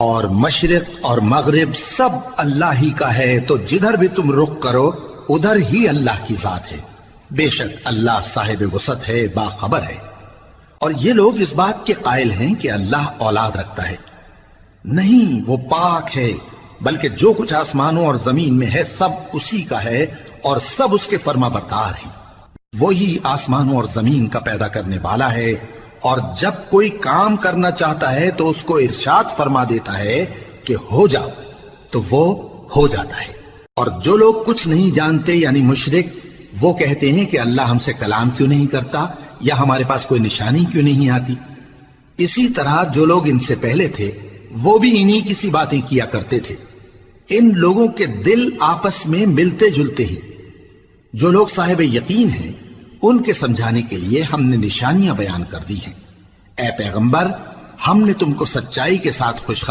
और मशरिक और मगरिब सब अल्लाह ही का है, तो जिधर भी तुम रुख करो उधर ही अल्लाह की जात है। बेशक अल्लाह साहिब वसत है, बाखबर है। और ये लोग इस बात के कायल हैं कि अल्लाह औलाद रखता है। नहीं, वो पाक है, बल्कि जो कुछ आसमानों और जमीन में है सब उसी का है और सब उसके फर्माबरदार हैं। वो ही आसमानों और जमीन का पैदा करने वाला है, और जब कोई काम करना चाहता है तो उसको इरशाद फरमा देता है कि हो जाओ, तो वो हो जाता है। और जो लोग कुछ नहीं जानते यानी मुशरिक, वो कहते हैं कि अल्लाह हमसे कलाम क्यों नहीं करता, या हमारे पास कोई निशानी क्यों नहीं आती। इसी तरह जो लोग इनसे पहले थे वो भी इन्हीं किसी बातें किया करते थे। इन लोगों के दिल आपस में मिलते जुलते हैं। जो लोग साहिब यकीन हैं उनके समझाने के लिए हमने निशानियां बयान कर दी हैं। ए पैगंबर, हमने तुमको सच्चाई के साथ खुशखबरी